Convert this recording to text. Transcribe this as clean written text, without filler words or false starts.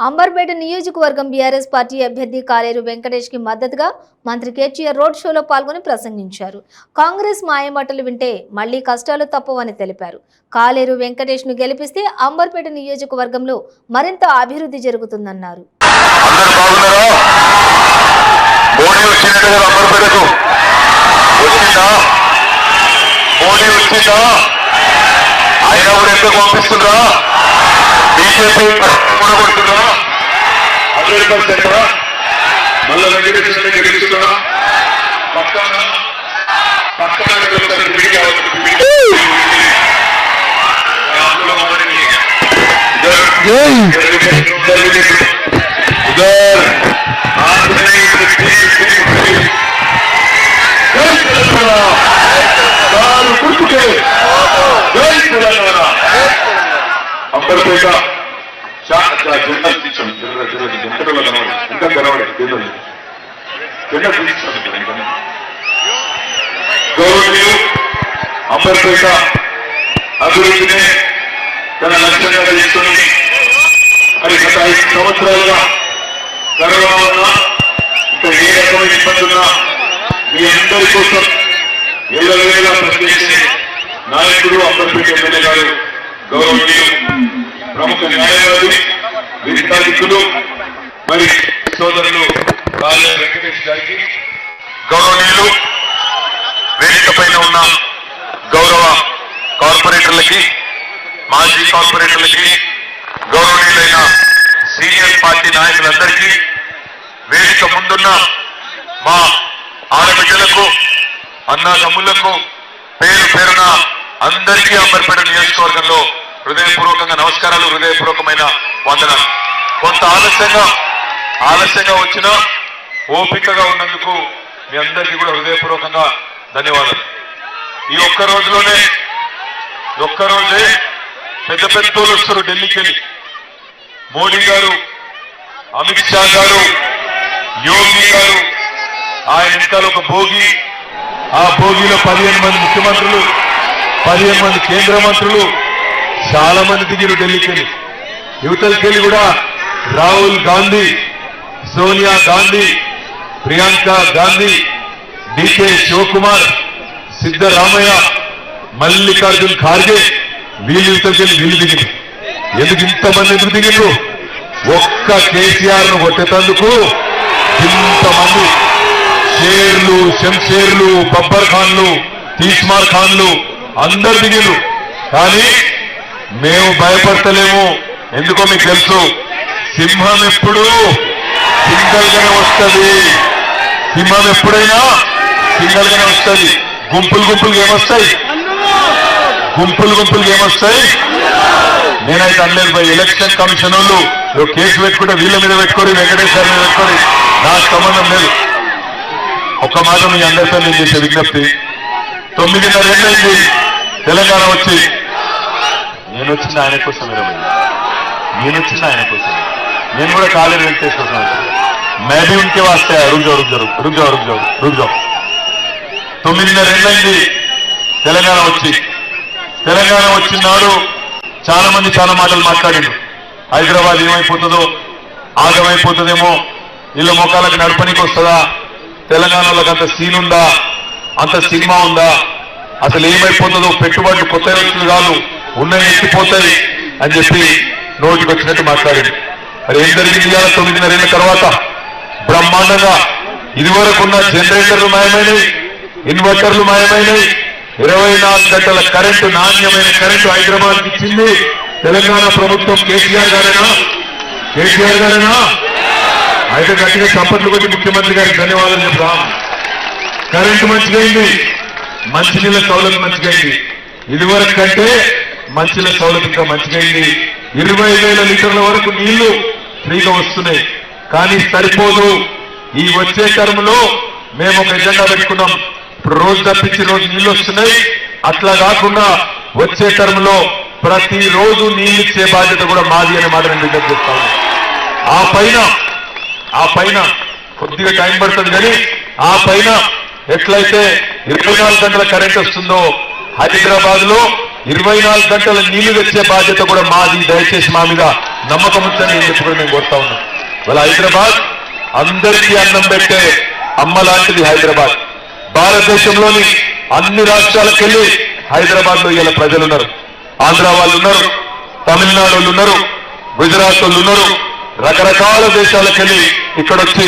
అంబర్పేట నియోజకవర్గం BRS party అభ్యర్థి కాలేరు వెంకటేష్ కి మద్దతుగా మంత్రి కేటీఆర్ రోడ్ షోలో పాల్గొని ప్రసంగించారు. కాంగ్రెస్ మాయమాటలు వింటే మళ్లీ కష్టాలు తప్పవని తెలిపారు. కాలేరు వెంకటేష్ ను గెలిపిస్తే అంబర్పేట నియోజకవర్గంలో మరింత అభివృద్ధి జరుగుతుందన్నారు. మళ్ళా వెంకటేశ్వర గెలుస్తున్నా పక్కన అంబర్పేట గౌరవనీయులు అంబర్పేట అభివృద్ధిని తన లక్ష్యంగా తీసుకొని మరి గత 5 సంవత్సరాలుగా కరోనా వల్ల ఇంకా ఏ రకమైన ఇబ్బంది ఉన్నా మీ అందరి కోసం ఏళ్ళవేళ పనిచేసే నాయకుడు అంబర్పేట ఎమ్మెల్యే గారు గౌరవనీయులు ప్రముఖ న్యాయవాది విద్యార్థులు మరి సోదరులు కాలేరు వెంకటేష్ గారికి, గౌరవనీయులు వేదిక పైన ఉన్న గౌరవ కార్పొరేటర్లకి, మాజీ కార్పొరేటర్లకి, గౌరవనీయులైన సీనియర్ పార్టీ నాయకులందరికీ, వేదిక ముందున్న మా ఆడబిడ్డలకు, అన్నదమ్ములకు పేరు పేరున అందరికీ అంబర్పేట నియోజకవర్గంలో హృదయపూర్వకంగా నమస్కారాలు, హృదయపూర్వకమైన వందనాలు. కొంత ఆలస్యంగా వచ్చినా ఓపికగా ఉన్నందుకు మీ అందరికీ కూడా హృదయపూర్వకంగా ధన్యవాదాలు. ఈ ఒక్కరోజే పెద్ద పెద్దోళ్ళు వస్తారు ఢిల్లీకి వెళ్ళి. మోడీ గారు, అమిత్ షా గారు, యోగి గారు, ఆయన వెనకాల ఒక భోగి, ఆ భోగిలో 15 మంది ముఖ్యమంత్రులు, 15 మంది కేంద్ర మంత్రులు, చాలా మంది దిగిరు ఢిల్లీకి వెళ్ళి. యువతలకెళ్ళి కూడా రాహుల్ గాంధీ, సోనియా గాంధీ, ప్రియాంక గాంధీ, డికే శివకుమార్, సిద్ధరామయ్య, మల్లికార్జున్ ఖార్గే, వీళ్ళు యువతలకెళ్ళి వీళ్ళు దిగింది. ఇంతమంది ఎందుకు దిగిండ్రు? ఒక్క కేసీఆర్ ను కొట్టేటందుకు ఇంతమంది షేర్లు, శంషేర్లు, బబ్బర్ ఖాన్లు, తీస్మార్ ఖాన్లు అందరు దిగిండ్రు. కానీ మేము భయపడతలేము. ఎందుకో మీకు తెలుసు, సింహం ఎప్పుడు సింగల్ గానే వస్తుంది. సింహం ఎప్పుడైనా సింగల్ గానే వస్తుంది. గుంపులుగా ఏమొస్తాయి? నేనైతే అనలేదు భయ్. ఎలక్షన్ కమిషన్ వాళ్ళు కేసు పెట్టుకుంటే వీళ్ళ మీద పెట్టుకోరు, వెంకటేశ్వర మీద పెట్టుకోరు, నాకు సంబంధం లేదు. ఒక్క మాట మీ అందరితో నేను చేసే విజ్ఞప్తి, 9.5 ఏళ్ళైంది తెలంగాణ వచ్చి. నేను వచ్చింది ఆయన కోసం, నేను కూడా కాలేరు వెంకటేష్ కోసం. मैं भी उनके वास्ते आया. रुक जाओ. 9.5 ఏళ్ళైంది తెలంగాణ వచ్చినాడు. చాలా మంది చాలా మాటలు మాట్లాడిండు. హైదరాబాద్ ఏమైపోతుందో, ఆగమైపోతుందేమో, ఇళ్ళ మొక్కలకు నడపనికి వస్తుందా, తెలంగాణలోకి అంత సీన్ ఉందా, అంత సినిమా ఉందా, అసలు ఏమైపోతుందో, పెట్టుబడులు కొత్త వ్యక్తులు కాదు ఉన్నాయి ఎత్తిపోతాయి అని చెప్పి నోటికి వచ్చినట్టు మాట్లాడింది. మరి ఏం జరిగింది? 9.5 ఏళ్ల తర్వాత బ్రహ్మాండంగా ఇదివరకున్న జనరేటర్లు మాయమైనవి, ఇన్వర్టర్లు మాయమైనవి, 24 గంటల కరెంటు, నాణ్యమైన కరెంటు హైదరాబాద్కి ఇచ్చింది తెలంగాణ ప్రభుత్వం. కేసీఆర్ గారేనా? అయితే గట్టిగా చప్పట్లు కొట్టి ముఖ్యమంత్రి గారికి ధన్యవాదాలు చెప్తాం. కరెంటు మంచిగైంది, మంచినీళ్ళ సౌలభ్యం మంచిగైంది. ఇదివరకు కంటే మంచినీళ్ళ సౌలభ్యం ఇంకా మంచిగైంది. 20,000 లీటర్ల వరకు నీళ్లు ఫ్రీగా వస్తున్నాయి. కానీ సరిపోదు. ఈ వచ్చే టర్మ్లో మేము ఒక ఎజెండా పెట్టుకున్నాం. ఇప్పుడు రోజు తప్పించి రోజు నీళ్లు వస్తున్నాయి. అట్లా కాకుండా వచ్చే టర్మ్లో ప్రతిరోజు నీళ్ళు ఇచ్చే బాధ్యత కూడా మాది అనే మాట నేను విజ్ఞప్తి చేస్తాను. ఆ పైన కొద్దిగా టైం పడుతుంది, కానీ ఆ పైన ఎట్లయితే 24 గంటల కరెంట్ వస్తుందో హైదరాబాద్ లో 24 గంటల నీళ్లు తెచ్చే బాధ్యత కూడా మాది. దయచేసి మా మీద నమ్మకం ఉంచని చెప్పి కూడా నేను కోరుతా ఉన్నాను. వాళ్ళ హైదరాబాద్ అందరికీ అన్నం పెట్టే అమ్మ లాంటిది హైదరాబాద్. భారతదేశంలోని అన్ని రాష్ట్రాలకు వెళ్ళి హైదరాబాద్ లో ఇలా ప్రజలు ఉన్నారు. ఆంధ్ర వాళ్ళు ఉన్నారు, తమిళనాడు వాళ్ళు ఉన్నారు, గుజరాత్ వాళ్ళు ఉన్నారు, రకరకాల దేశాలకు వెళ్ళి ఇక్కడ వచ్చి